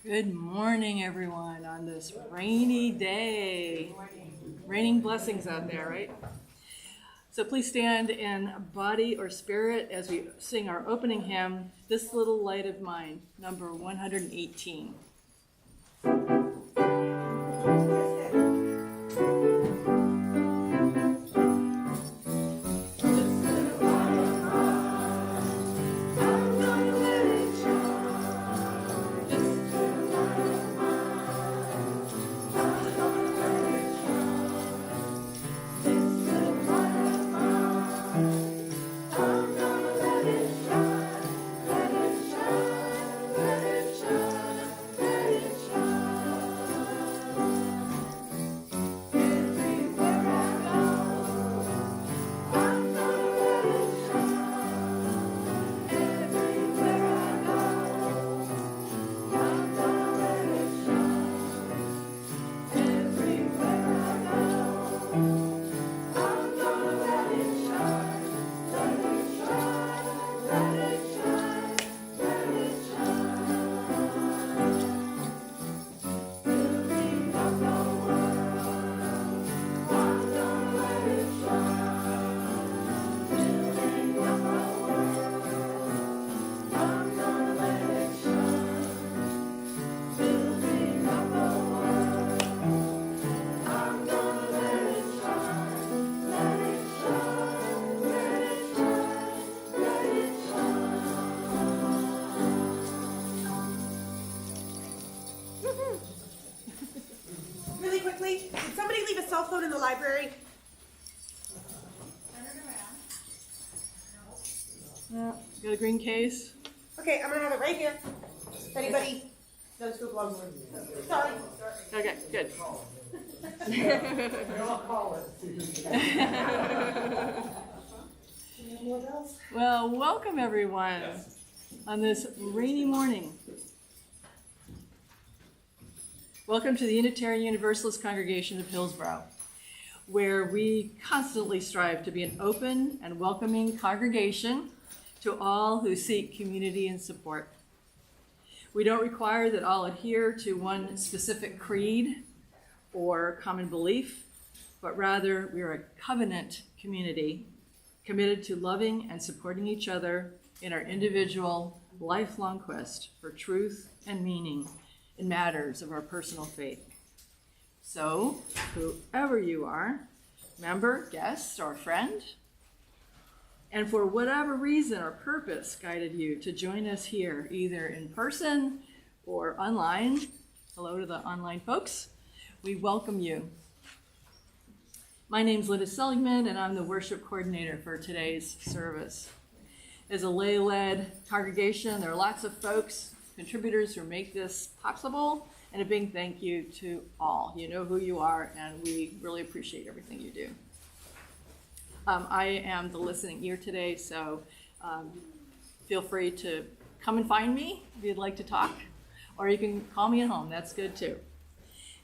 Good morning, everyone, on this rainy day. Raining blessings out there, right? So please stand in body or spirit as we sing our opening hymn, This Little Light of Mine, number 118. Really quickly, did somebody leave a cell phone in the library? Got a green case? Okay, I'm gonna have it right here. If anybody knows who it belongs to. Sorry. Okay, good. Well, welcome everyone on this rainy morning. Welcome to the Unitarian Universalist congregation of Hillsborough, where we constantly strive to be an open and welcoming congregation to all who seek community and support. We don't require that all adhere to one specific creed or common belief, but rather we are a covenant community committed to loving and supporting each other in our individual, lifelong quest for truth and meaning in matters of our personal faith. So, whoever you are, member, guest, or friend, and for whatever reason or purpose guided you to join us here, either in person or online, hello to the online folks, we welcome you. My name's Linda Seligman, and I'm the worship coordinator for today's service. As a lay-led congregation, there are lots of folks, contributors who make this possible, and a big thank you to all. You know who you are, and we really appreciate everything you do. I am the listening ear today, so feel free to come and find me if you'd like to talk, or you can call me at home. That's good too.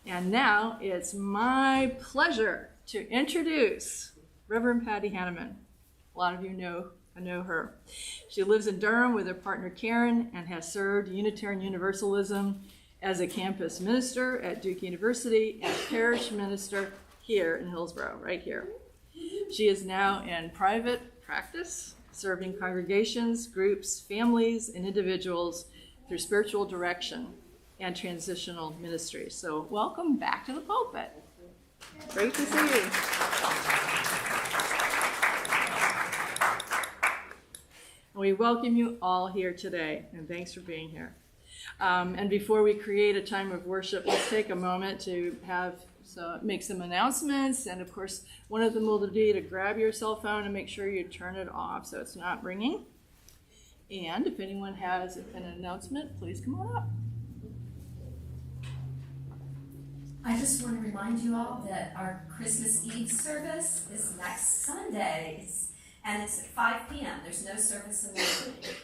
And now it's my pleasure to introduce Reverend Patty Hanneman. A lot of you know her. She lives in Durham with her partner Karen and has served Unitarian Universalism as a campus minister at Duke University and parish minister here in Hillsborough, right here. She is now in private practice, serving congregations, groups, families, and individuals through spiritual direction and transitional ministry. So welcome back to the pulpit. Great to see you. We welcome you all here today, and thanks for being here. And before we create a time of worship, let's take a moment to make some announcements. And of course, one of them will be to grab your cell phone and make sure you turn it off so it's not ringing. And if anyone has an announcement, please come on up. I just want to remind you all that our Christmas Eve service is next Sunday. And it's at 5 p.m. There's no service in the evening.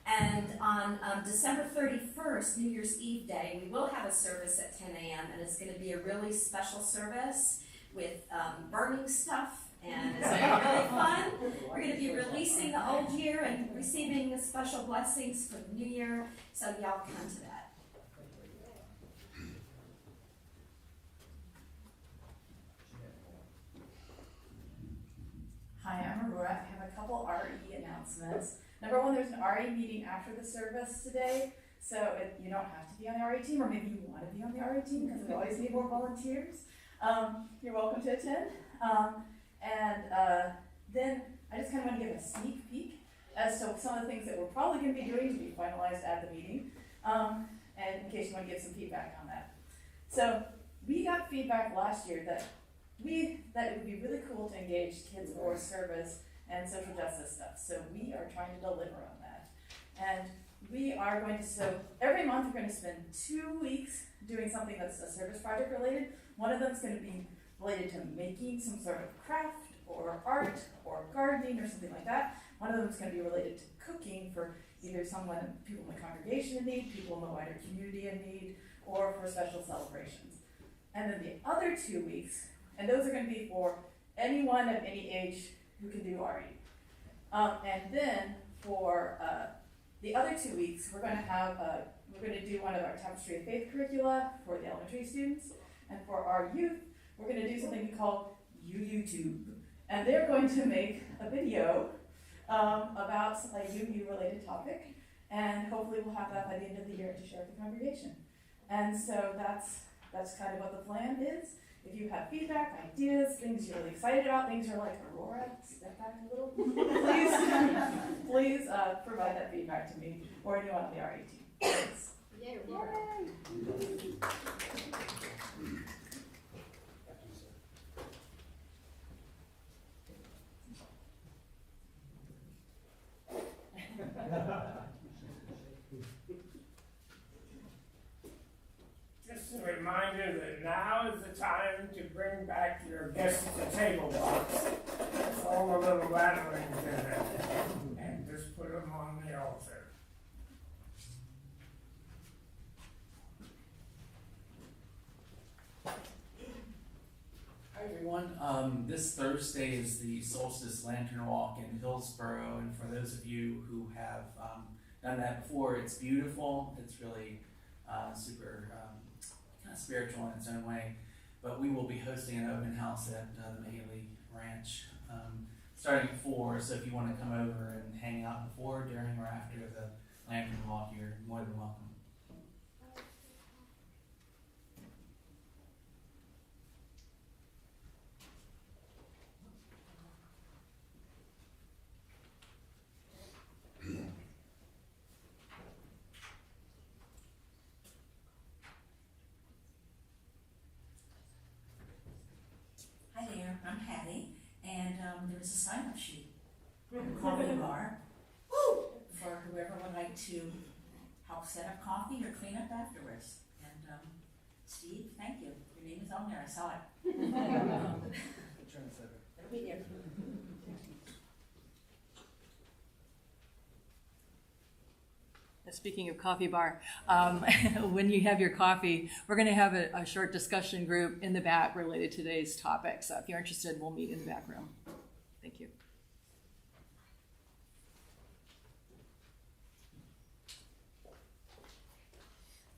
And on December 31st, New Year's Eve day, we will have a service at 10 a.m. and it's going to be a really special service with burning stuff, and it's going to be really fun. We're going to be releasing the old year and receiving special blessings for the new year, so y'all come to that. announcements. Number one, there's an RA meeting after the service today, so you don't have to be on the RA team, or maybe you want to be on the RA team because we always need more volunteers. You're welcome to attend. Then I just kind of want to give a sneak peek as to some of the things that we're probably going to be doing to be finalized at the meeting, and in case you want to get some feedback on that. So we got feedback last year that it would be really cool to engage kids for service and social justice stuff. So we are trying to deliver on that. And we are going to, so every month we're going to spend 2 weeks doing something that's a service project related. One of them is going to be related to making some sort of craft or art or gardening or something like that. One of them is going to be related to cooking for either people in the congregation in need, people in the wider community in need, or for special celebrations. And then the other 2 weeks, and those are going to be for anyone of any age who can do RE. And then for the other 2 weeks, we're going to do one of our Tapestry of Faith curricula for the elementary students. And for our youth, we're going to do something we call YouTube. And they're going to make a video about a UU-related topic. And hopefully we'll have that by the end of the year to share with the congregation. And so that's kind of what the plan is. If you have feedback, ideas, things you're really excited about, things you're like, Aurora, step back a little, please provide that feedback to me or anyone on the RA team. Thanks. Yay. Just a reminder that now is the time to bring back your guests at the table box. All the little rattlings in it. And just put them on the altar. Hi everyone. This Thursday is the Solstice Lantern Walk in Hillsborough, and for those of you who have done that before, it's beautiful. It's really super kind of spiritual in its own way. But we will be hosting an open house at the Mahaley Ranch starting at 4. So if you want to come over and hang out before, during, or after the Lantern Walk, you're more than welcome. Hi there, I'm Hattie, and there is a sign-up sheet on the coffee bar for whoever would like to help set up coffee or clean up afterwards. And Steve, thank you. Your name is on there, I saw it. It'll be there. Speaking of coffee bar, when you have your coffee, we're going to have a short discussion group in the back related to today's topic. So if you're interested, we'll meet in the back room. Thank you.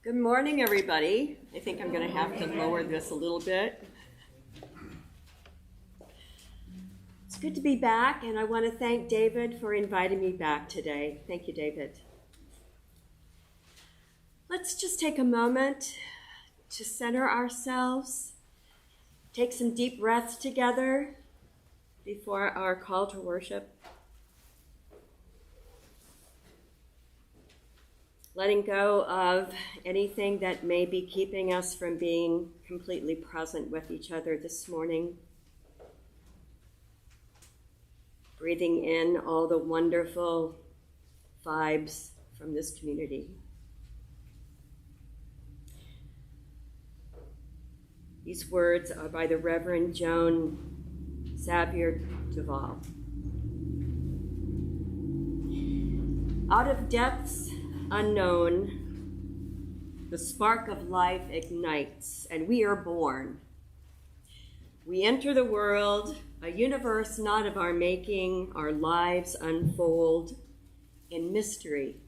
Good morning, everybody. I think I'm going to have to lower this a little bit. It's good to be back, and I want to thank David for inviting me back today. Thank you, David. Let's just take a moment to center ourselves, take some deep breaths together before our call to worship. Letting go of anything that may be keeping us from being completely present with each other this morning. Breathing in all the wonderful vibes from this community. These words are by the Reverend Joan Xavier Duval. Out of depths unknown, the spark of life ignites, and we are born. We enter the world, a universe not of our making, our lives unfold in mystery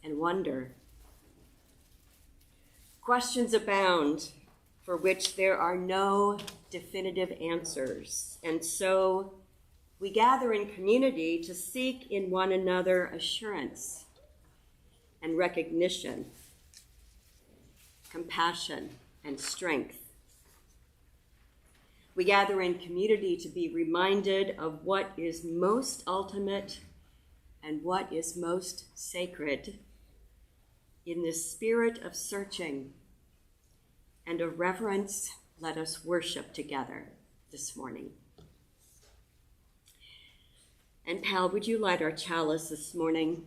and wonder. Questions abound, for which there are no definitive answers. And so We gather in community to seek in one another assurance and recognition, compassion and strength. We gather in community to be reminded of what is most ultimate and what is most sacred in this spirit of searching and of reverence. Let us worship together this morning. And Pal, would you light our chalice this morning?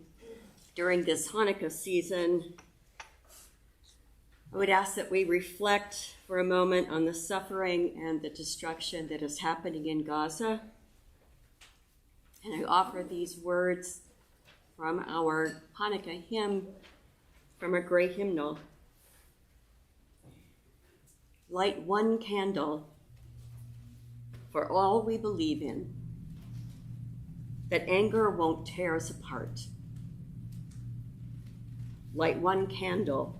During this Hanukkah season, I would ask that we reflect for a moment on the suffering and the destruction that is happening in Gaza. And I offer these words from our Hanukkah hymn, from a great hymnal. Light one candle for all we believe in, that anger won't tear us apart. Light one candle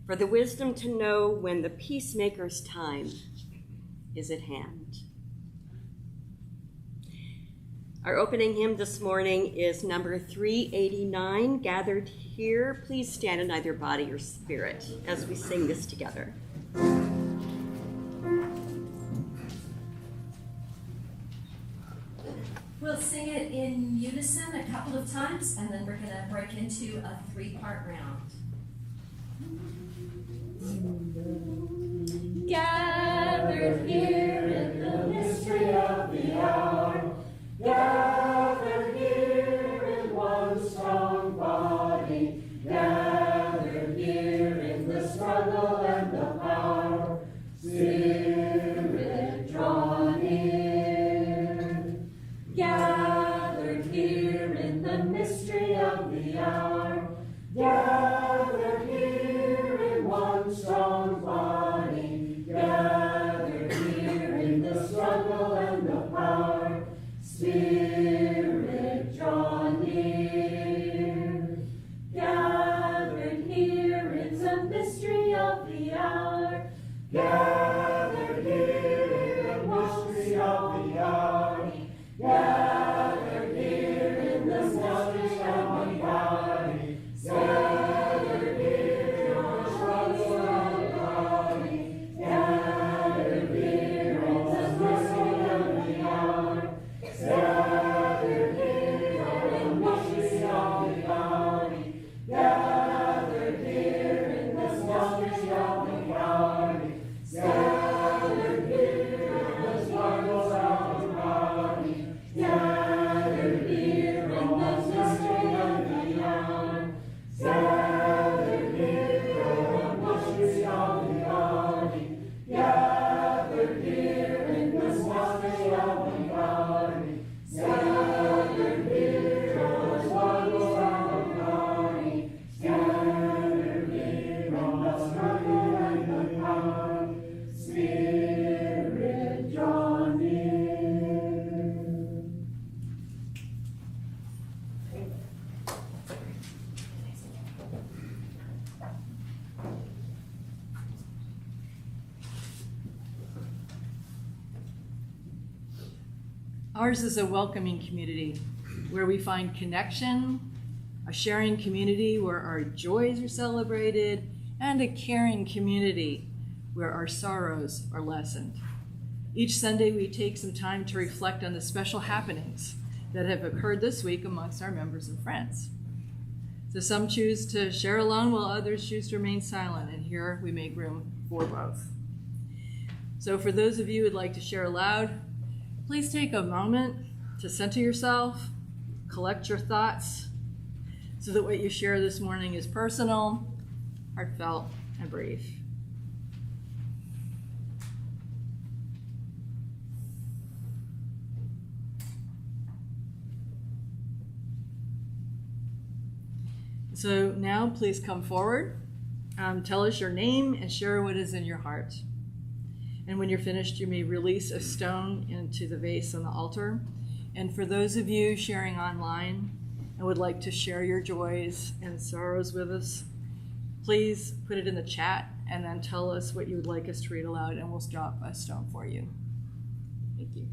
for the wisdom to know when the peacemaker's time is at hand. Our opening hymn this morning is number 389, Gathered Here. Please stand in either body or spirit as we sing this together. We'll sing it in unison a couple of times, and then we're going to break into a 3-part round. Gathered here in the mystery of the hour, gathered here in one strong body, gathered here in the struggle and the power, Spirit draw near. Gathered here in the mystery of the hour, gathered here in one strong body, gathered here in the struggle and the power, Spirit draw near. Gathered here in the mystery of the hour, gathered here in the mystery of the hour, gathered here in the mystery of the hour, gathered here in the struggle of the body, gathered here in the mystery of the hour, gathered here in the mystery of the body, gathered here in the mystery of the body, gathered here in the struggle of the body, gathered here in the mystery of the hour, gathered here in the mystery of the body, gathered here in the mystery of the body, gathered here in the struggle of the body, gathered here in the struggle and the power, Spirit draw near. Ours is a welcoming community where we find connection, a sharing community where our joys are celebrated, and a caring community where our sorrows are lessened. Each Sunday, we take some time to reflect on the special happenings that have occurred this week amongst our members and friends. So some choose to share alone while others choose to remain silent, and here we make room for both. So for those of you who'd like to share aloud, please take a moment to center yourself, collect your thoughts, so that what you share this morning is personal, heartfelt, and brief. So now please come forward, tell us your name, and share what is in your heart. And when you're finished, you may release a stone into the vase on the altar. And for those of you sharing online and would like to share your joys and sorrows with us, please put it in the chat and then tell us what you would like us to read aloud, and we'll drop a stone for you. Thank you.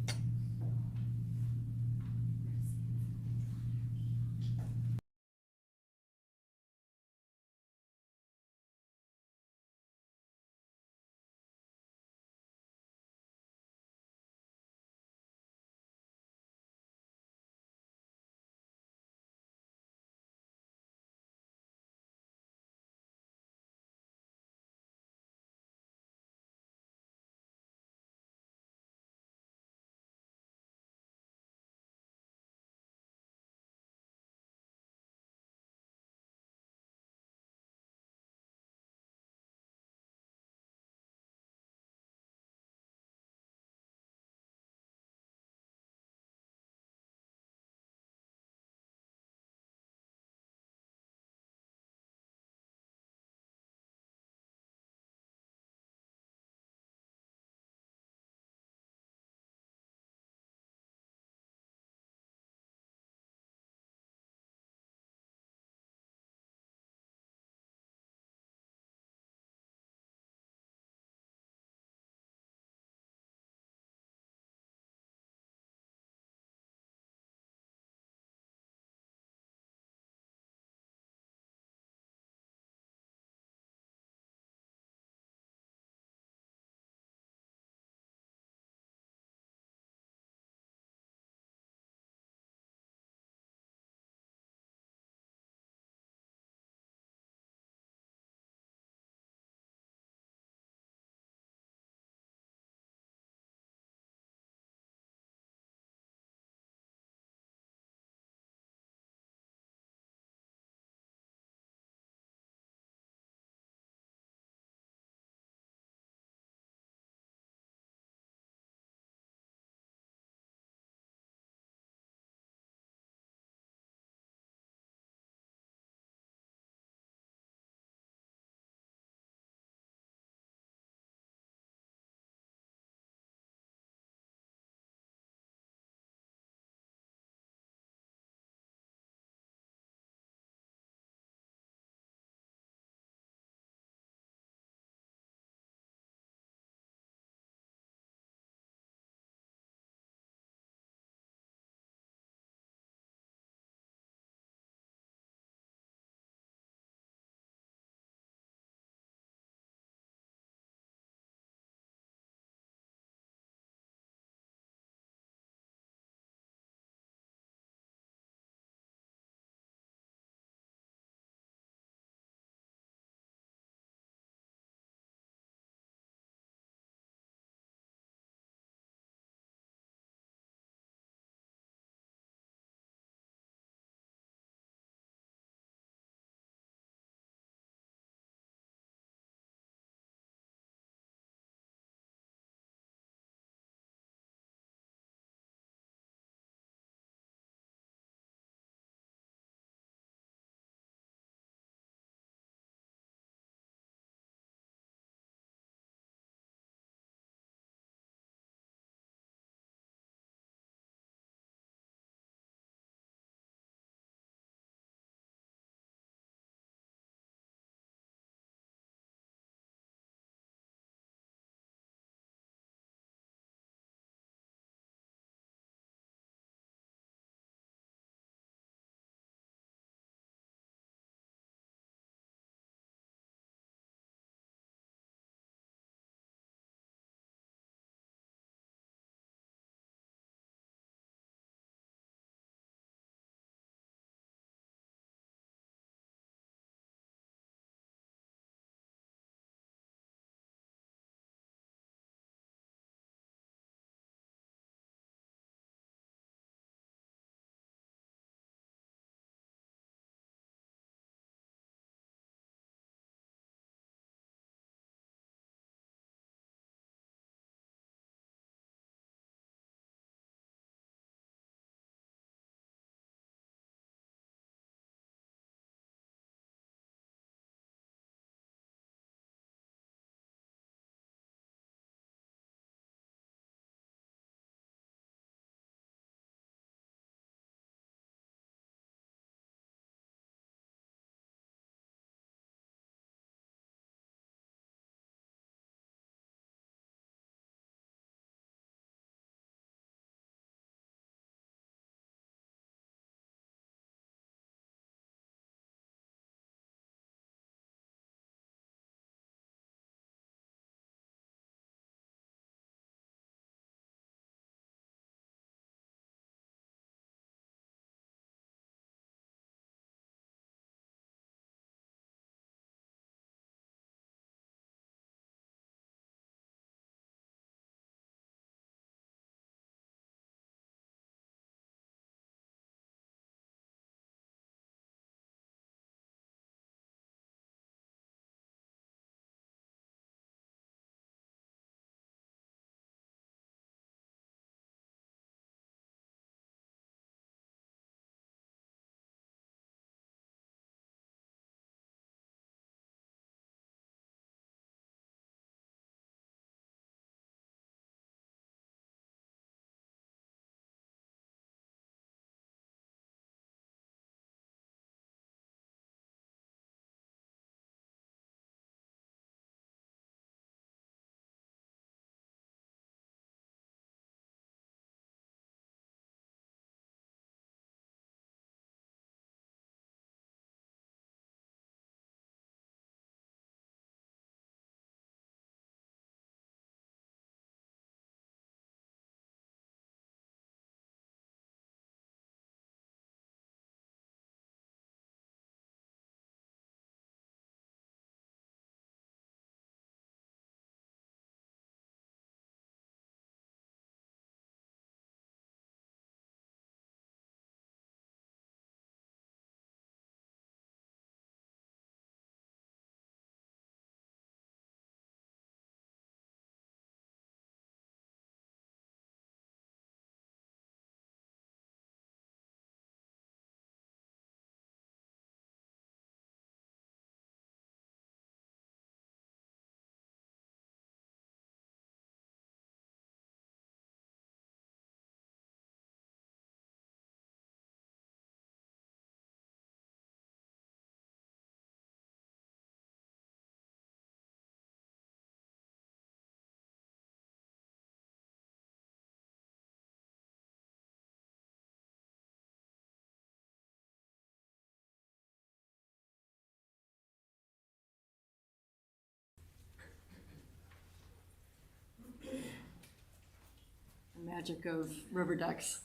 magic of river ducks.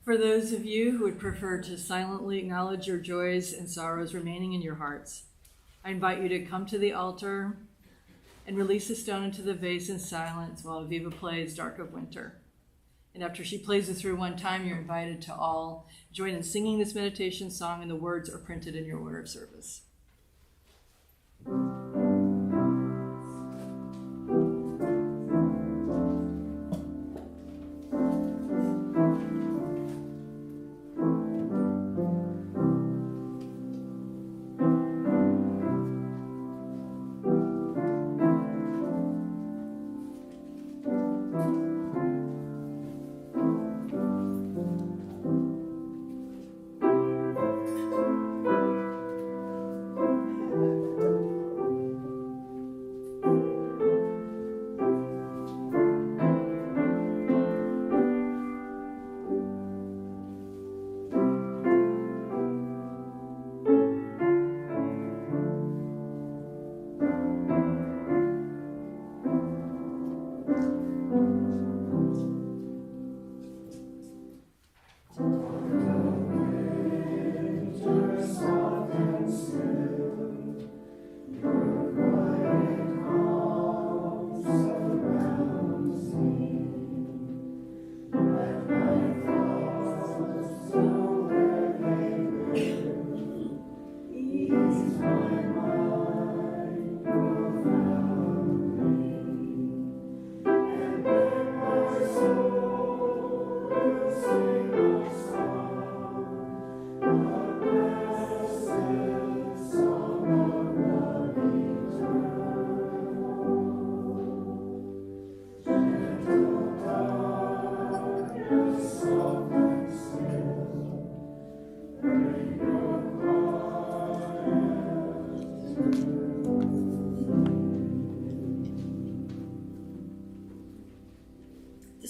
For those of you who would prefer to silently acknowledge your joys and sorrows remaining in your hearts, I invite you to come to the altar and release a stone into the vase in silence while Aviva plays Dark of Winter. And after she plays it through one time, you're invited to all join in singing this meditation song, and the words are printed in your order of service.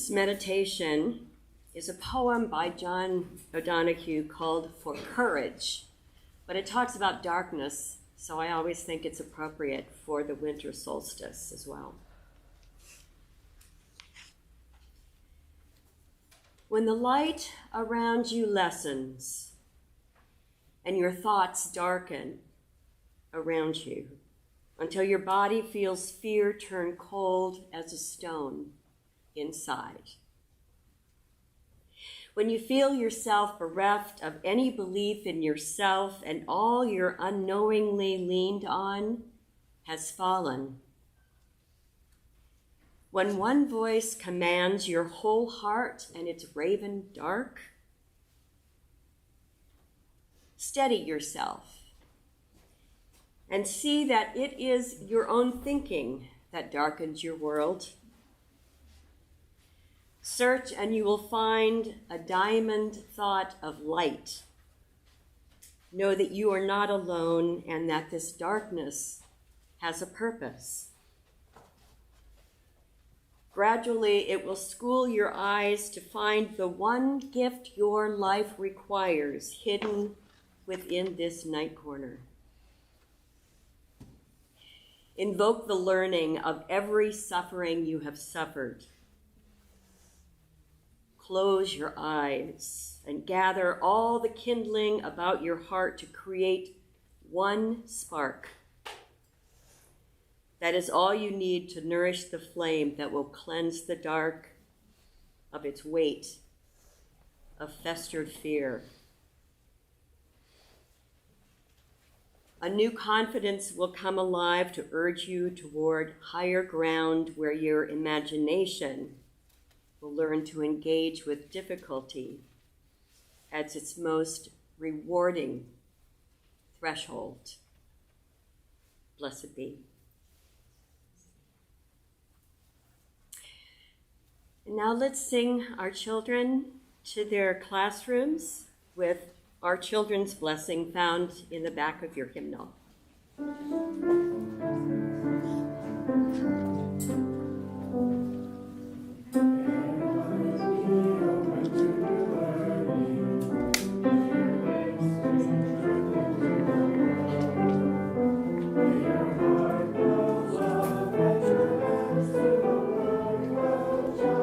This meditation is a poem by John O'Donohue called For Courage, but it talks about darkness, so I always think it's appropriate for the winter solstice as well. When the light around you lessens and your thoughts darken around you until your body feels fear turn cold as a stone inside. When you feel yourself bereft of any belief in yourself and all you're unknowingly leaned on has fallen. When one voice commands your whole heart and it's raven dark, steady yourself and see that it is your own thinking that darkens your world. Search and you will find a diamond thought of light. Know that you are not alone and that this darkness has a purpose. Gradually, it will school your eyes to find the one gift your life requires hidden within this night corner. Invoke the learning of every suffering you have suffered. Close your eyes and gather all the kindling about your heart to create one spark. That is all you need to nourish the flame that will cleanse the dark of its weight of festered fear. A new confidence will come alive to urge you toward higher ground where your imagination will learn to engage with difficulty as its most rewarding threshold. Blessed be. And now let's sing our children to their classrooms with our children's blessing found in the back of your hymnal. Thank you.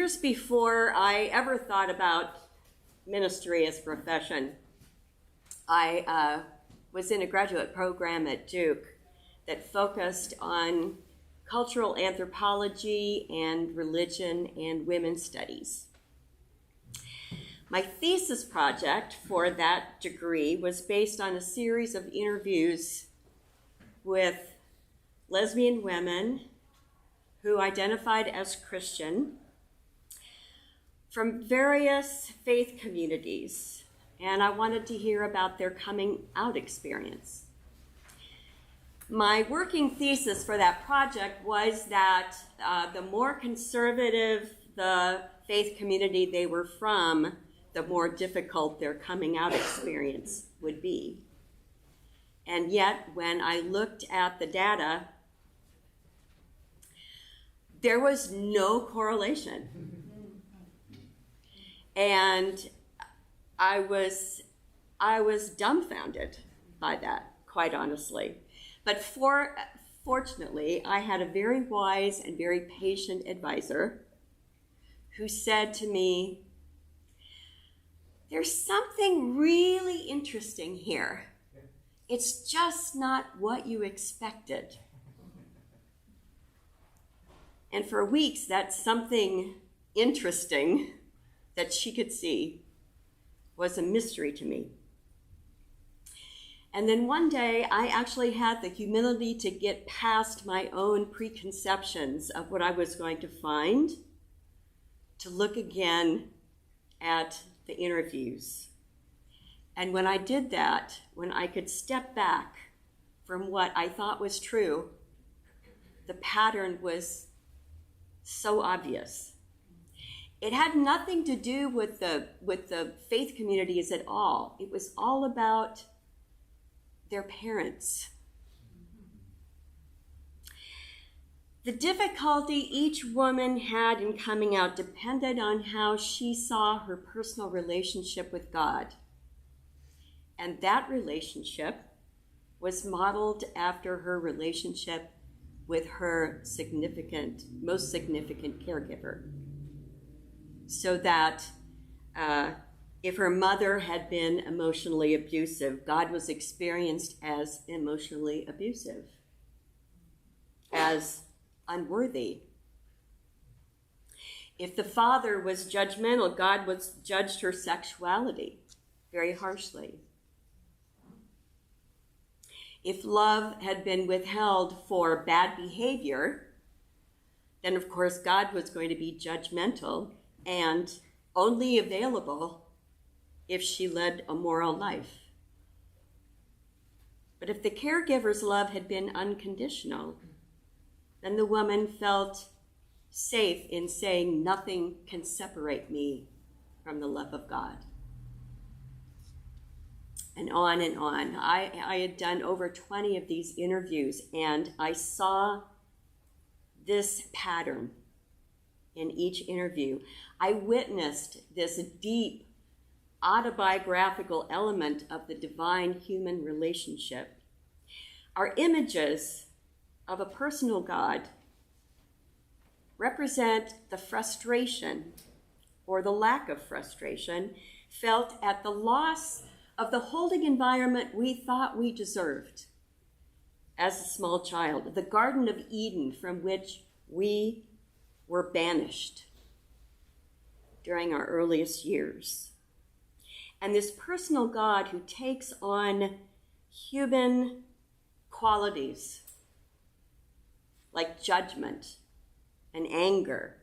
years before I ever thought about ministry as a profession, I was in a graduate program at Duke that focused on cultural anthropology and religion and women's studies. My thesis project for that degree was based on a series of interviews with lesbian women who identified as Christian from various faith communities, and I wanted to hear about their coming out experience. My working thesis for that project was that the more conservative the faith community they were from, the more difficult their coming out experience would be. And yet, when I looked at the data, there was no correlation. And I was dumbfounded by that, quite honestly. But fortunately, I had a very wise and very patient advisor who said to me, "There's something really interesting here. It's just not what you expected." And for weeks, that something interesting that she could see was a mystery to me. And then one day, I actually had the humility to get past my own preconceptions of what I was going to find, to look again at the interviews. And when I did that, when I could step back from what I thought was true, the pattern was so obvious. It had nothing to do with the faith communities at all. It was all about their parents. The difficulty each woman had in coming out depended on how she saw her personal relationship with God. And that relationship was modeled after her relationship with her most significant caregiver. So that if her mother had been emotionally abusive, God was experienced as emotionally abusive, as unworthy. If the father was judgmental, God judged her sexuality very harshly. If love had been withheld for bad behavior, then of course God was going to be judgmental and only available if she led a moral life. But if the caregiver's love had been unconditional, then the woman felt safe in saying, "Nothing can separate me from the love of God." And on and on. I had done over 20 of these interviews, and I saw this pattern in each interview. I witnessed this deep autobiographical element of the divine-human relationship. Our images of a personal God represent the frustration or the lack of frustration felt at the loss of the holding environment we thought we deserved as a small child, the Garden of Eden from which we were banished during our earliest years. And this personal God who takes on human qualities like judgment and anger,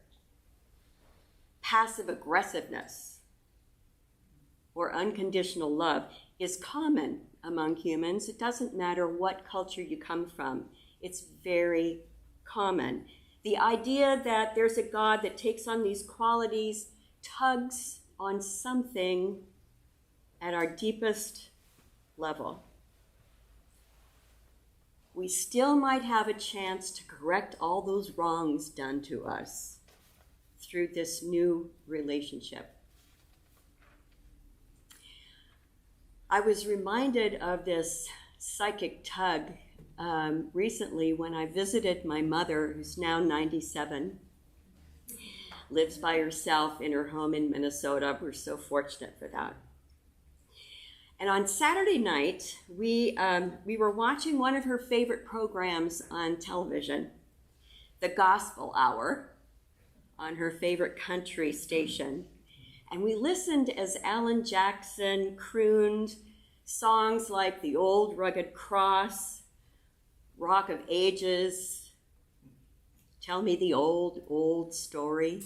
passive aggressiveness, or unconditional love is common among humans. It doesn't matter what culture you come from. It's very common. The idea that there's a God that takes on these qualities tugs on something at our deepest level. We still might have a chance to correct all those wrongs done to us through this new relationship. I was reminded of this psychic tug recently when I visited my mother, who's now 97. lives by herself in her home in Minnesota. We're so fortunate for that. And on Saturday night, we were watching one of her favorite programs on television, the Gospel Hour, on her favorite country station. And we listened as Alan Jackson crooned songs like The Old Rugged Cross, Rock of Ages, Tell Me the Old, Old Story.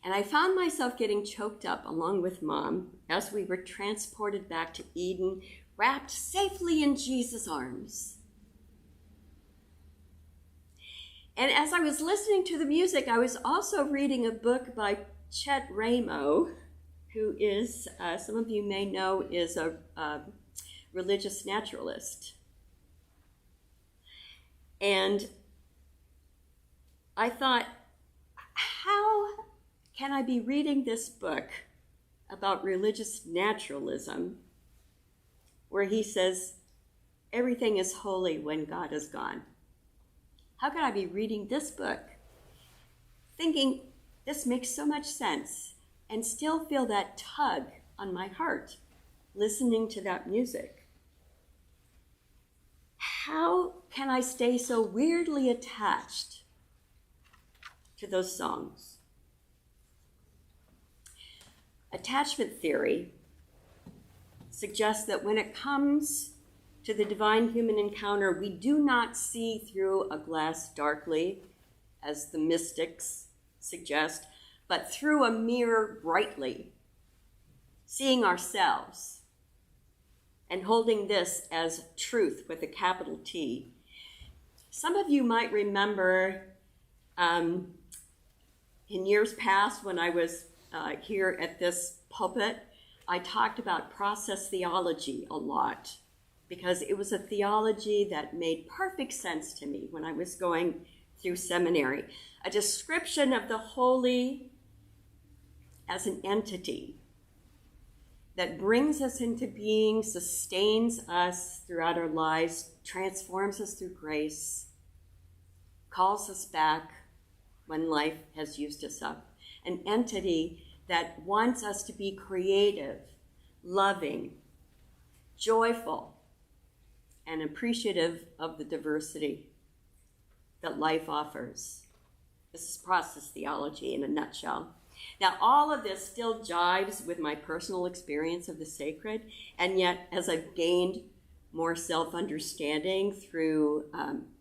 And I found myself getting choked up along with Mom as we were transported back to Eden, wrapped safely in Jesus' arms. And as I was listening to the music, I was also reading a book by Chet Ramo, who is, some of you may know, is a religious naturalist. And I thought, how can I be reading this book about religious naturalism where he says everything is holy when God is gone? How could I be reading this book thinking this makes so much sense and still feel that tug on my heart listening to that music? How can I stay so weirdly attached to those songs? Attachment theory suggests that when it comes to the divine-human encounter, we do not see through a glass darkly, as the mystics suggest, but through a mirror brightly, seeing ourselves and holding this as truth with a capital T. Some of you might remember in years past when I was here at this pulpit, I talked about process theology a lot because it was a theology that made perfect sense to me when I was going through seminary. A description of the holy as an entity that brings us into being, sustains us throughout our lives, transforms us through grace, calls us back when life has used us up. An entity that wants us to be creative, loving, joyful, and appreciative of the diversity that life offers. This is process theology in a nutshell. Now, all of this still jives with my personal experience of the sacred, and yet as I've gained more self-understanding through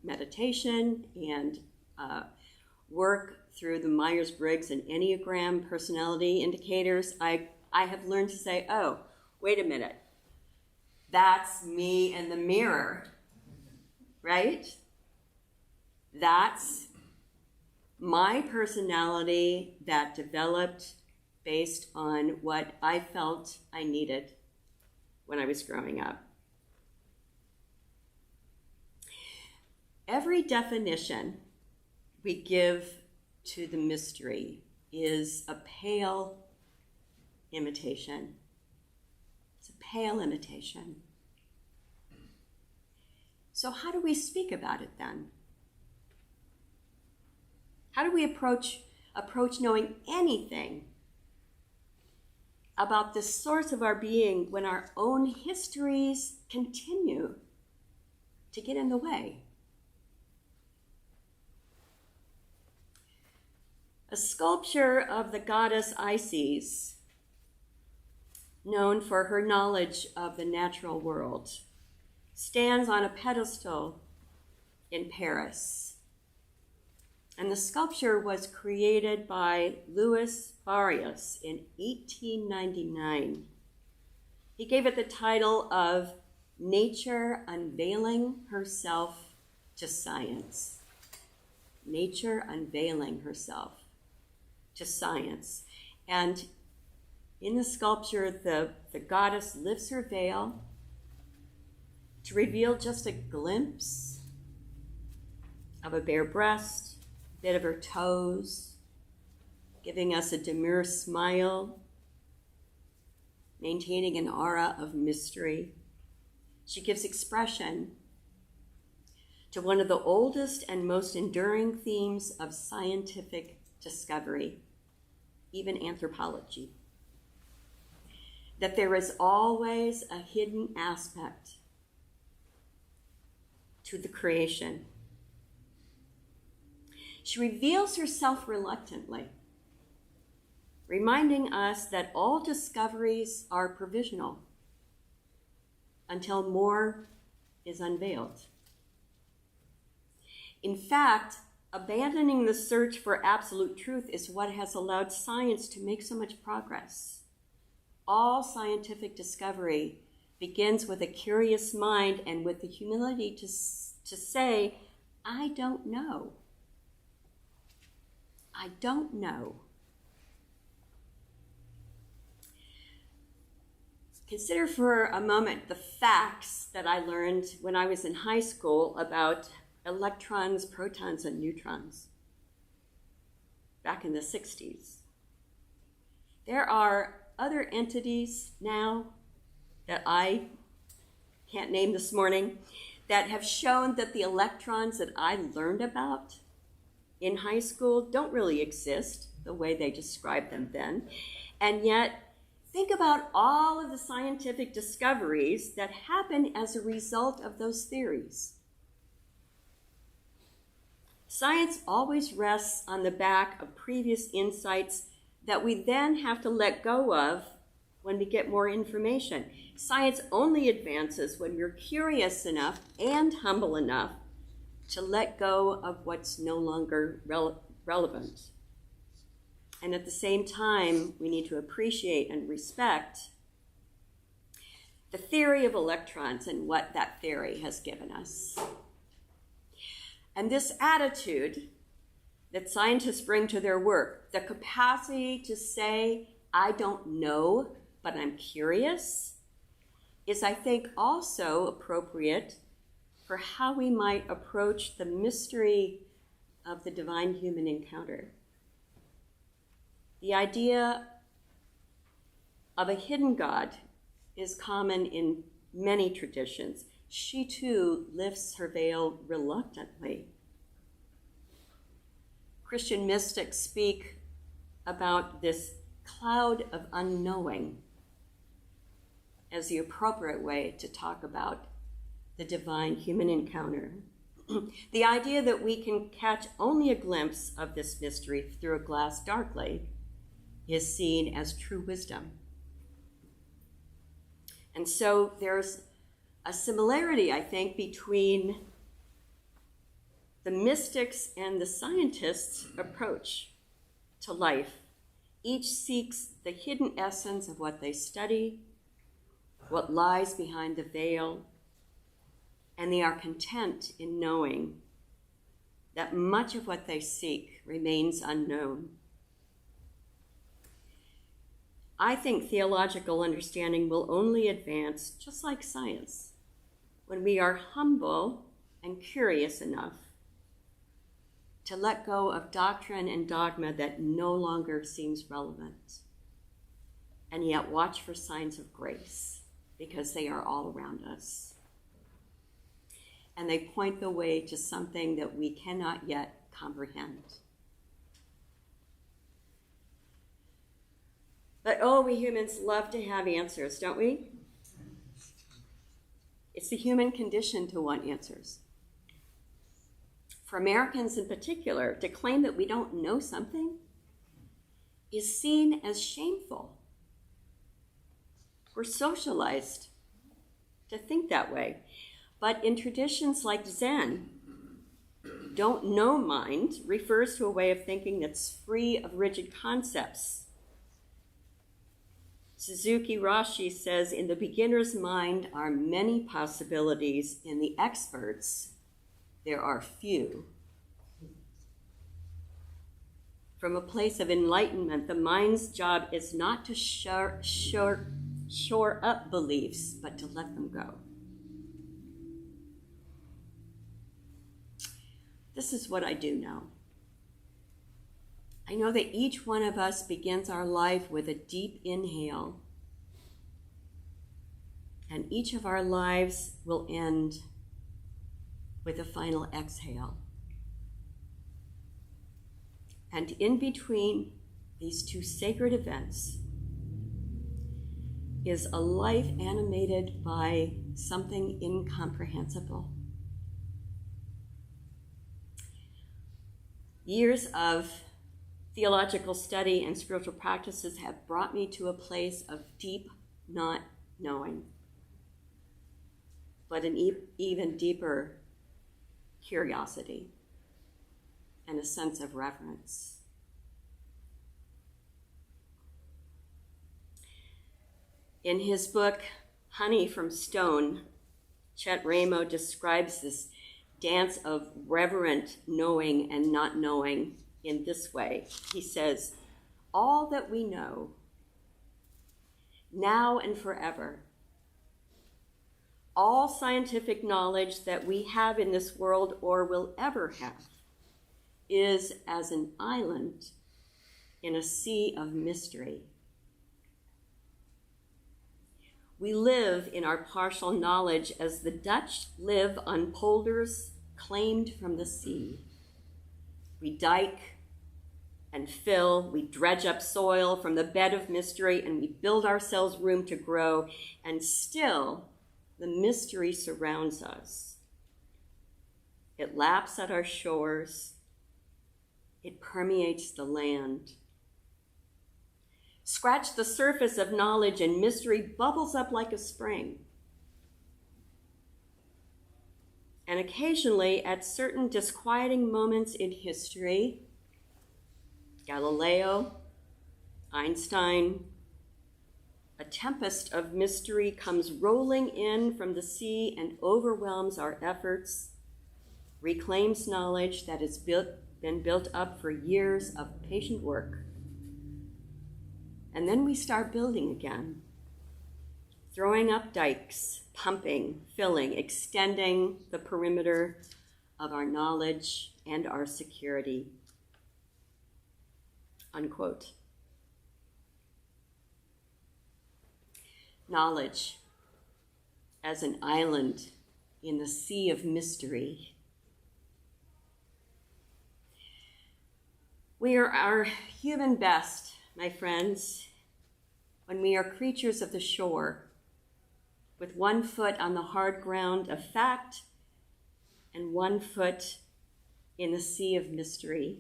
meditation and work through the Myers-Briggs and Enneagram personality indicators, I have learned to say, oh, wait a minute, that's me in the mirror, right? That's my personality that developed based on what I felt I needed when I was growing up. Every definition we give to the mystery is a pale imitation. It's a pale imitation. So how do we speak about it then? How do we approach knowing anything about the source of our being when our own histories continue to get in the way? A sculpture of the goddess Isis, known for her knowledge of the natural world, stands on a pedestal in Paris. And the sculpture was created by Louis Barrios in 1899. He gave it the title of Nature Unveiling Herself to Science. Nature Unveiling Herself to Science. And in the sculpture, the goddess lifts her veil to reveal just a glimpse of a bare breast, a bit of her toes, giving us a demure smile, maintaining an aura of mystery. She gives expression to one of the oldest and most enduring themes of scientific discovery, even anthropology, that there is always a hidden aspect to the creation. She reveals herself reluctantly, reminding us that all discoveries are provisional until more is unveiled. In fact, abandoning the search for absolute truth is what has allowed science to make so much progress. All scientific discovery begins with a curious mind and with the humility to say, I don't know. I don't know. Consider for a moment the facts that I learned when I was in high school about electrons, protons, and neutrons back in the 60s. There are other entities now that I can't name this morning that have shown that the electrons that I learned about in high school don't really exist the way they described them then. And yet, think about all of the scientific discoveries that happen as a result of those theories. Science always rests on the back of previous insights that we then have to let go of when we get more information. Science only advances when we're curious enough and humble enough to let go of what's no longer relevant. And at the same time, we need to appreciate and respect the theory of electrons and what that theory has given us. And this attitude that scientists bring to their work, the capacity to say, I don't know, but I'm curious, is, I think, also appropriate for how we might approach the mystery of the divine human encounter. The idea of a hidden God is common in many traditions. She too lifts her veil reluctantly. Christian mystics speak about this cloud of unknowing as the appropriate way to talk about the divine human encounter. The idea that we can catch only a glimpse of this mystery through a glass darkly is seen as true wisdom. And so there's a similarity, I think, between the mystics and the scientists' approach to life. Each seeks the hidden essence of what they study, what lies behind the veil, and they are content in knowing that much of what they seek remains unknown. I think theological understanding will only advance, just like science, when we are humble and curious enough to let go of doctrine and dogma that no longer seems relevant, and yet watch for signs of grace, because they are all around us. And they point the way to something that we cannot yet comprehend. But oh, we humans love to have answers, don't we? It's the human condition to want answers. For Americans in particular, to claim that we don't know something is seen as shameful. We're socialized to think that way. But in traditions like Zen, don't know mind refers to a way of thinking that's free of rigid concepts. Suzuki Roshi says, in the beginner's mind are many possibilities, in the expert's there are few. From a place of enlightenment, the mind's job is not to shore up beliefs, but to let them go. This is what I do know. I know that each one of us begins our life with a deep inhale, and each of our lives will end with a final exhale. And in between these two sacred events is a life animated by something incomprehensible. Years of theological study and spiritual practices have brought me to a place of deep not knowing, but an even deeper curiosity and a sense of reverence. In his book, Honey from Stone, Chet Ramo describes this dance of reverent knowing and not knowing in this way. He says, all that we know, now and forever, all scientific knowledge that we have in this world or will ever have, is as an island in a sea of mystery. We live in our partial knowledge as the Dutch live on polders claimed from the sea. We dike and fill, we dredge up soil from the bed of mystery, and we build ourselves room to grow, and still the mystery surrounds us. It laps at our shores. It permeates the land. Scratch the surface of knowledge and mystery bubbles up like a spring. And occasionally, at certain disquieting moments in history, Galileo, Einstein, a tempest of mystery comes rolling in from the sea and overwhelms our efforts, reclaims knowledge that has been built up for years of patient work. And then we start building again, throwing up dikes, pumping, filling, extending the perimeter of our knowledge and our security. Unquote. Knowledge as an island in the sea of mystery. We are our human best, my friends, when we are creatures of the shore, with one foot on the hard ground of fact and one foot in the sea of mystery.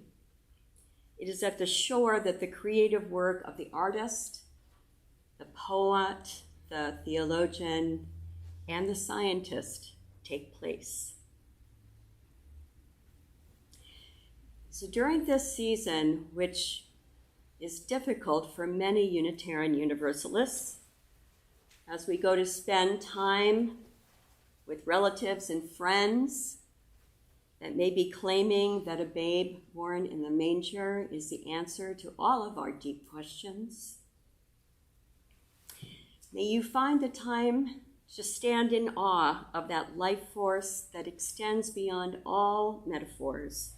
It is at the shore that the creative work of the artist, the poet, the theologian, and the scientist take place. So during this season, which is difficult for many Unitarian Universalists, as we go to spend time with relatives and friends that may be claiming that a babe born in the manger is the answer to all of our deep questions, may you find the time to stand in awe of that life force that extends beyond all metaphors,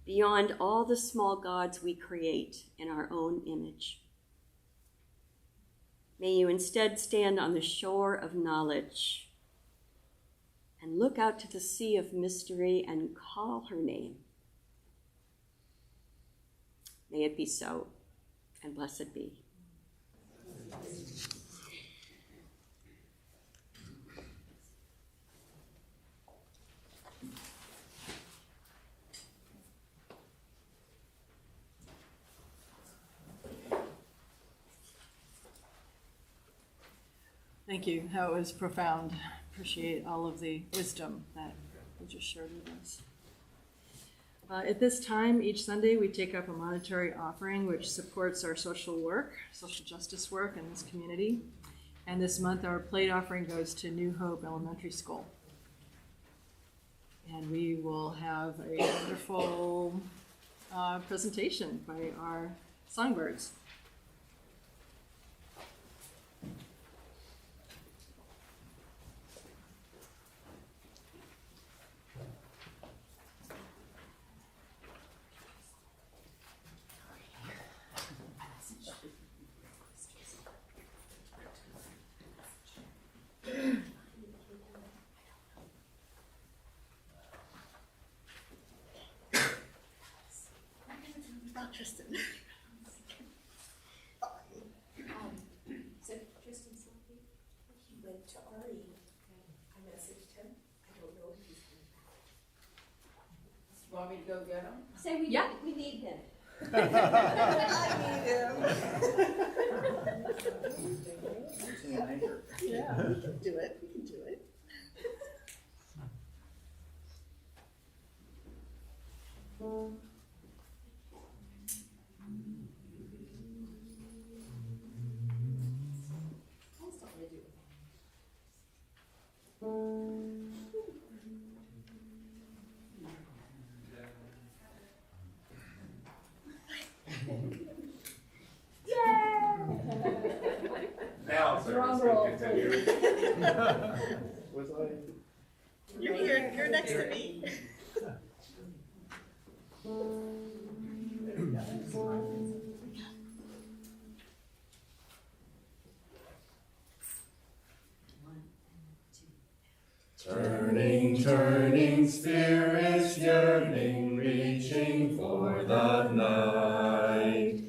beyond all the small gods we create in our own image. May you instead stand on the shore of knowledge and look out to the sea of mystery and call her name. May it be so, and blessed be. Thank you. That was profound. Appreciate all of the wisdom that you just shared with us. At this time, each Sunday, we take up a monetary offering which supports our social work, social justice work in this community. And this month, our plate offering goes to New Hope Elementary School. And we will have a wonderful presentation by our songbirds. Want me to go get them? Say we Yeah. we need him. Yeah, we can do it, we can do it. Now service can continue. Was I? You're next to me. Turning, turning, spirits yearning, reaching for the night.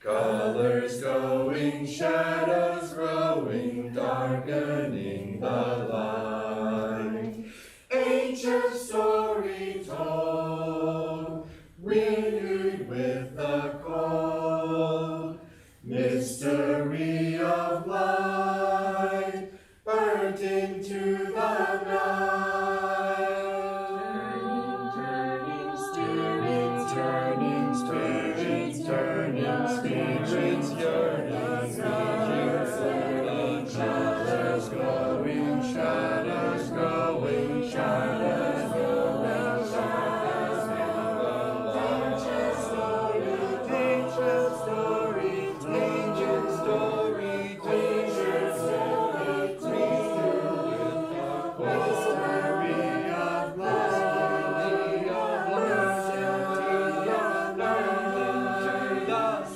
Colors going, shadows growing, darkening the light. Ancient story told, renewed with the cold. Mystery of light, burnt into the night. Turning, spirits, turning, spirits, turning, spirits yearning, shadows going, shadows going, shadows going, shadows going. Ancient story, ancient story, ancient story, mystery of light,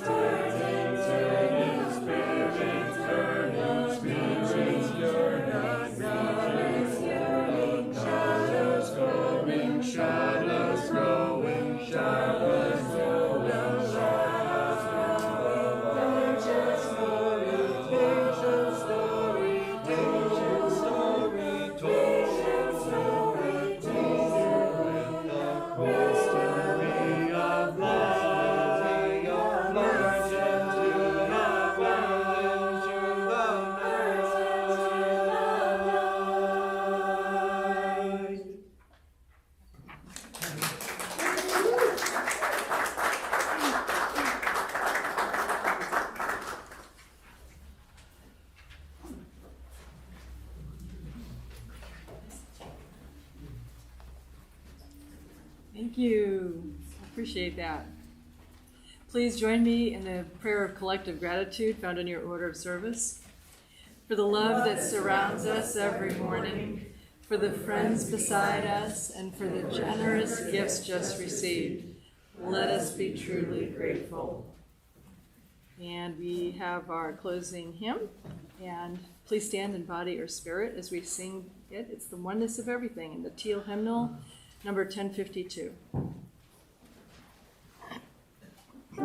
turning, spirits, turning, spirits yearning, shadows going, shadows going, shadows going, shadows going. Ancient story, ancient story, ancient story, ancient story, mystery of light, merged into the night, into the night. Thank you. I appreciate that. Please join me in the prayer of collective gratitude found in your order of service. For the love that surrounds us every morning, for the friends beside us, and for the generous gifts just received, let us be truly grateful. And we have our closing hymn, and please stand in body or spirit as we sing it. It's the oneness of everything in the teal hymnal, number 1052. To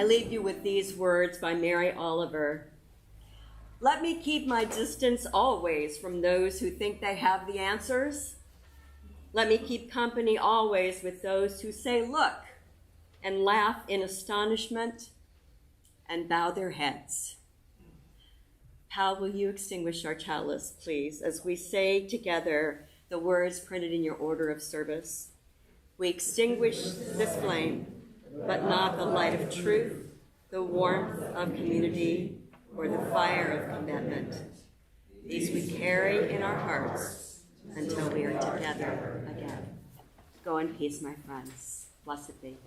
I leave you with these words by Mary Oliver. Let me keep my distance always from those who think they have the answers. Let me keep company always with those who say, look, and laugh in astonishment and bow their heads. Pal, will you extinguish our chalice, please, as we say together the words printed in your order of service? We extinguish this flame, but not the light of truth, the warmth of community, or the fire of commitment. These we carry in our hearts until we are together again. Go in peace, my friends. Blessed be.